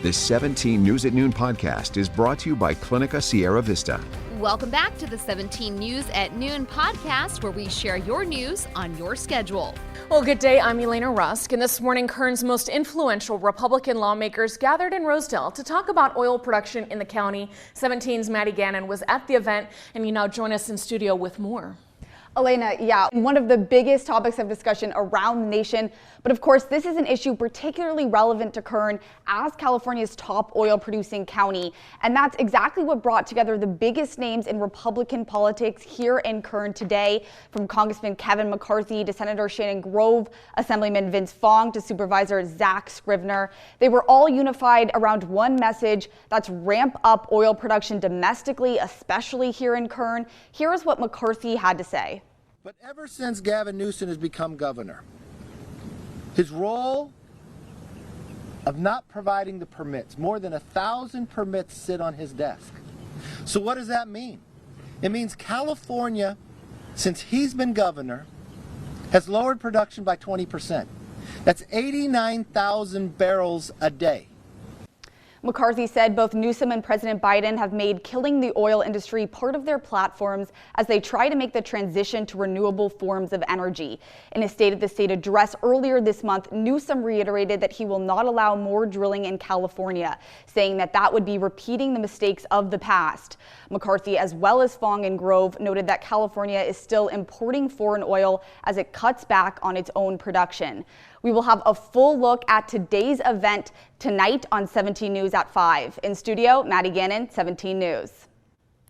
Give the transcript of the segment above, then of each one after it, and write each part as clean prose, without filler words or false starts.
This 17 News at Noon podcast is brought to you by Clinica Sierra Vista. Welcome back to the 17 News at Noon podcast, where we share your news on your schedule. Well, good day. I'm Elena Rusk, and this morning, Kern's most influential Republican lawmakers gathered in Rosedale to talk about oil production in the county. 17's Maddie Gannon was at the event, and you now join us in studio with more. Elena, yeah, one of the biggest topics of discussion around the nation. But of course, this is an issue particularly relevant to Kern as California's top oil producing county. And that's exactly what brought together the biggest names in Republican politics here in Kern today, from Congressman Kevin McCarthy to Senator Shannon Grove, Assemblyman Vince Fong to Supervisor Zach Scrivener. They were all unified around one message: that's ramp up oil production domestically, especially here in Kern. Here is what McCarthy had to say. But ever since Gavin Newsom has become governor, his role of not providing the permits, more than 1,000 permits sit on his desk. So what does that mean? It means California, since he's been governor, has lowered production by 20%. That's 89,000 barrels a day. McCarthy said both Newsom and President Biden have made killing the oil industry part of their platforms as they try to make the transition to renewable forms of energy. In a State of the State address earlier this month, Newsom reiterated that he will not allow more drilling in California, saying that that would be repeating the mistakes of the past. McCarthy, as well as Fong and Grove, noted that California is still importing foreign oil as it cuts back on its own production. We will have a full look at today's event tonight on 17 News at 5. In studio, Maddie Gannon, 17 News.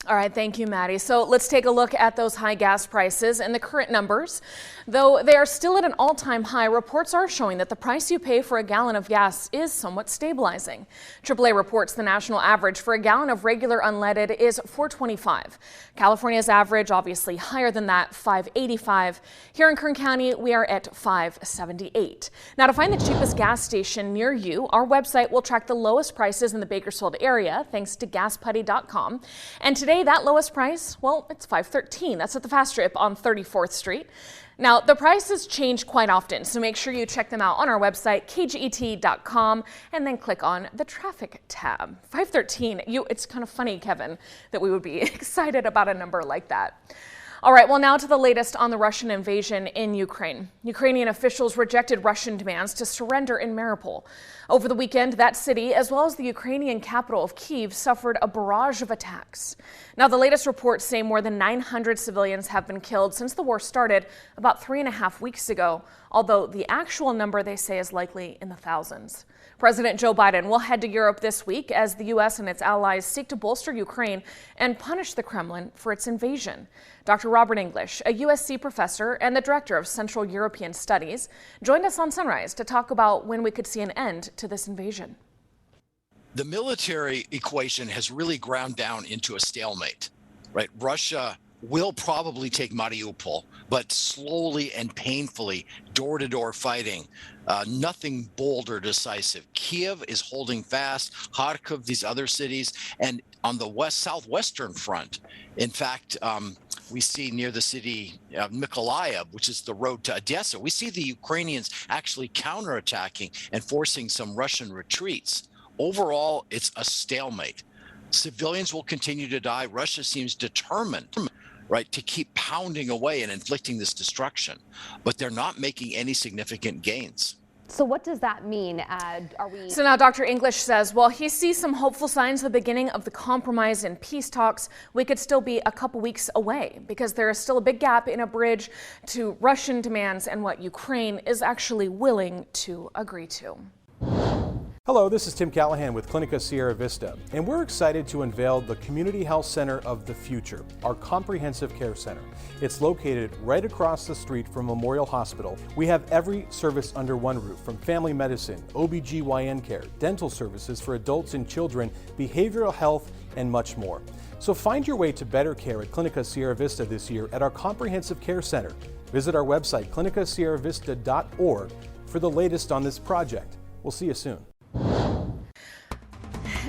All right, thank you, Maddie. So let's take a look at those high gas prices and the current numbers. Though they are still at an all-time high, reports are showing that the price you pay for a gallon of gas is somewhat stabilizing. AAA reports the national average for a gallon of regular unleaded is $4.25. California's average, obviously higher than that, $5.85. Here in Kern County, we are at $5.78. Now, to find the cheapest gas station near you, our website will track the lowest prices in the Bakersfield area, thanks to gasputty.com. And today, that lowest price, well, it's $5.13. That's at the Fast Strip on 34th Street. Now, the prices change quite often, so make sure you check them out on our website, kget.com, and then click on the traffic tab. $5.13. It's kind of funny, Kevin, that we would be excited about a number like that. All right, well, now to the latest on the Russian invasion in Ukraine. Ukrainian officials rejected Russian demands to surrender in Mariupol. Over the weekend, that city, as well as the Ukrainian capital of Kyiv, suffered a barrage of attacks. Now, the latest reports say more than 900 civilians have been killed since the war started about 3.5 weeks ago, although the actual number, they say, is likely in the thousands. President Joe Biden will head to Europe this week as the U.S. and its allies seek to bolster Ukraine and punish the Kremlin for its invasion. Dr. Robert English, a USC professor and the director of Central European Studies, joined us on Sunrise to talk about when we could see an end to this invasion. The military equation has really ground down into a stalemate, right? Russia will probably take Mariupol, but slowly and painfully, door-to-door fighting. Nothing bold or decisive. Kiev is holding fast, Kharkiv, these other cities, and on the southwestern front, in fact, we see near the city of Mykolaiv, which is the road to Odessa, we see the Ukrainians actually counterattacking and forcing some Russian retreats. Overall, it's a stalemate. Civilians will continue to die. Russia seems determined, right, to keep pounding away and inflicting this destruction, but they're not making any significant gains. So what does that mean? So now Dr. English says, while he sees some hopeful signs of the beginning of the compromise and peace talks, we could still be a couple weeks away because there is still a big gap in a bridge to Russian demands and what Ukraine is actually willing to agree to. Hello, this is Tim Callahan with Clinica Sierra Vista, and we're excited to unveil the Community Health Center of the Future, our comprehensive care center. It's located right across the street from Memorial Hospital. We have every service under one roof, from family medicine, OBGYN care, dental services for adults and children, behavioral health, and much more. So find your way to better care at Clinica Sierra Vista this year at our comprehensive care center. Visit our website, clinicasierravista.org, for the latest on this project. We'll see you soon.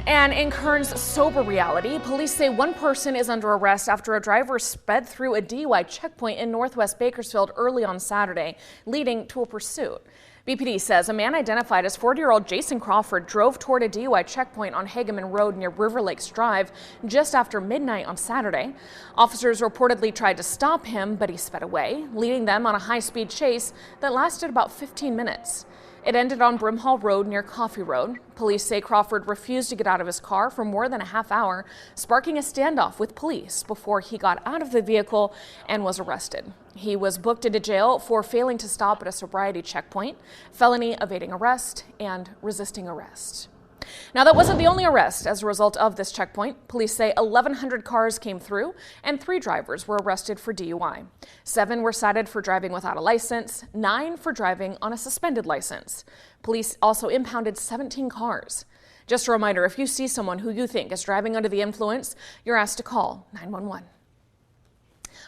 And in Kern's sober reality, police say one person is under arrest after a driver sped through a DUI checkpoint in northwest Bakersfield early on Saturday, leading to a pursuit. BPD says a man identified as 40-year-old Jason Crawford drove toward a DUI checkpoint on Hageman Road near River Lakes Drive just after midnight on Saturday. Officers reportedly tried to stop him, but he sped away, leading them on a high-speed chase that lasted about 15 minutes. It ended on Brimhall Road near Coffee Road. Police say Crawford refused to get out of his car for more than a half hour, sparking a standoff with police before he got out of the vehicle and was arrested. He was booked into jail for failing to stop at a sobriety checkpoint, felony evading arrest, and resisting arrest. Now, that wasn't the only arrest as a result of this checkpoint. Police say 1,100 cars came through and 3 drivers were arrested for DUI. 7 were cited for driving without a license, 9 for driving on a suspended license. Police also impounded 17 cars. Just a reminder, if you see someone who you think is driving under the influence, you're asked to call 911.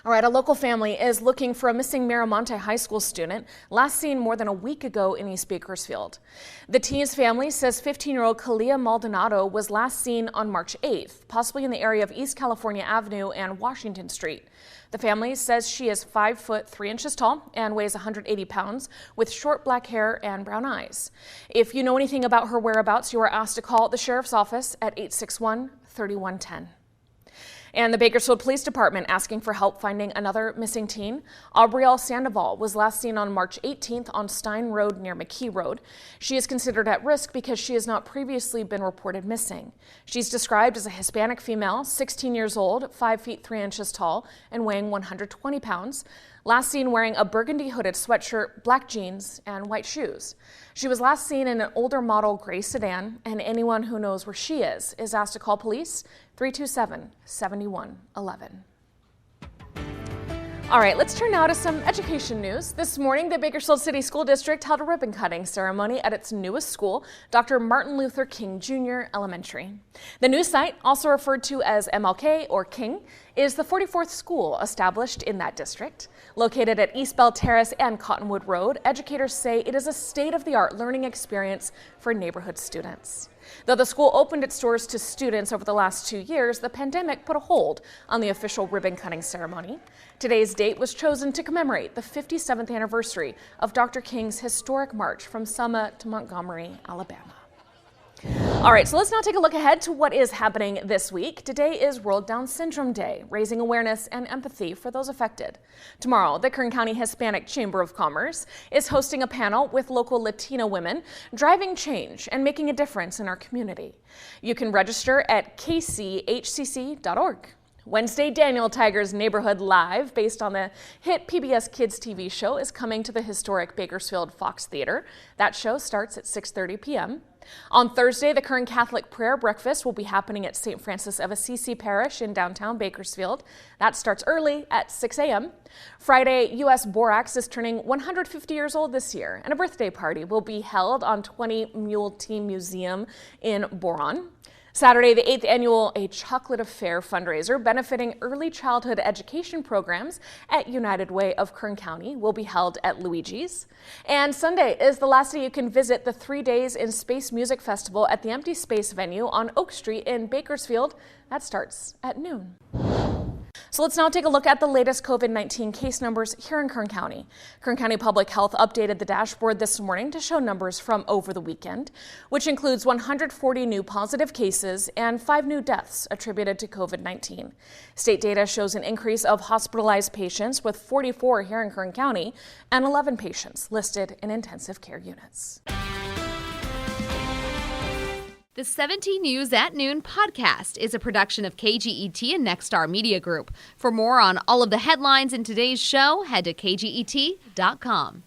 All right, a local family is looking for a missing Miramonte High School student last seen more than a week ago in East Bakersfield. The teen's family says 15-year-old Kalia Maldonado was last seen on March 8th, possibly in the area of East California Avenue and Washington Street. The family says she is 5 foot 3 inches tall and weighs 180 pounds with short black hair and brown eyes. If you know anything about her whereabouts, you are asked to call the sheriff's office at 861-3110. And the Bakersfield Police Department asking for help finding another missing teen. Aubrielle Sandoval was last seen on March 18th on Stein Road near McKee Road. She is considered at risk because she has not previously been reported missing. She's described as a Hispanic female, 16 years old, 5 feet 3 inches tall, and weighing 120 pounds. Last seen wearing a burgundy hooded sweatshirt, black jeans, and white shoes. She was last seen in an older model gray sedan, and anyone who knows where she is asked to call police 327-7111. All right, let's turn now to some education news. This morning, the Bakersfield City School District held a ribbon-cutting ceremony at its newest school, Dr. Martin Luther King Jr. Elementary. The new site, also referred to as MLK or King, is the 44th school established in that district. Located at East Bell Terrace and Cottonwood Road, educators say it is a state-of-the-art learning experience for neighborhood students. Though the school opened its doors to students over the last 2 years, the pandemic put a hold on the official ribbon-cutting ceremony. Today's date was chosen to commemorate the 57th anniversary of Dr. King's historic march from Selma to Montgomery, Alabama. All right, so let's now take a look ahead to what is happening this week. Today is World Down Syndrome Day, raising awareness and empathy for those affected. Tomorrow, the Kern County Hispanic Chamber of Commerce is hosting a panel with local Latino women driving change and making a difference in our community. You can register at kchcc.org. Wednesday, Daniel Tiger's Neighborhood Live, based on the hit PBS Kids TV show, is coming to the historic Bakersfield Fox Theater. That show starts at 6:30 p.m. On Thursday, the Kern Catholic Prayer Breakfast will be happening at St. Francis of Assisi Parish in downtown Bakersfield. That starts early at 6 a.m. Friday, U.S. Borax is turning 150 years old this year, and a birthday party will be held on 20 Mule Team Museum in Boron. Saturday, the 8th annual A Chocolate Affair fundraiser benefiting early childhood education programs at United Way of Kern County will be held at Luigi's. And Sunday is the last day you can visit the 3 Days in Space Music Festival at the Empty Space venue on Oak Street in Bakersfield. That starts at noon. So let's now take a look at the latest COVID-19 case numbers here in Kern County. Kern County Public Health updated the dashboard this morning to show numbers from over the weekend, which includes 140 new positive cases and 5 new deaths attributed to COVID-19. State data shows an increase of hospitalized patients with 44 here in Kern County and 11 patients listed in intensive care units. The 17 News at Noon podcast is a production of KGET and Nexstar Media Group. For more on all of the headlines in today's show, head to kget.com.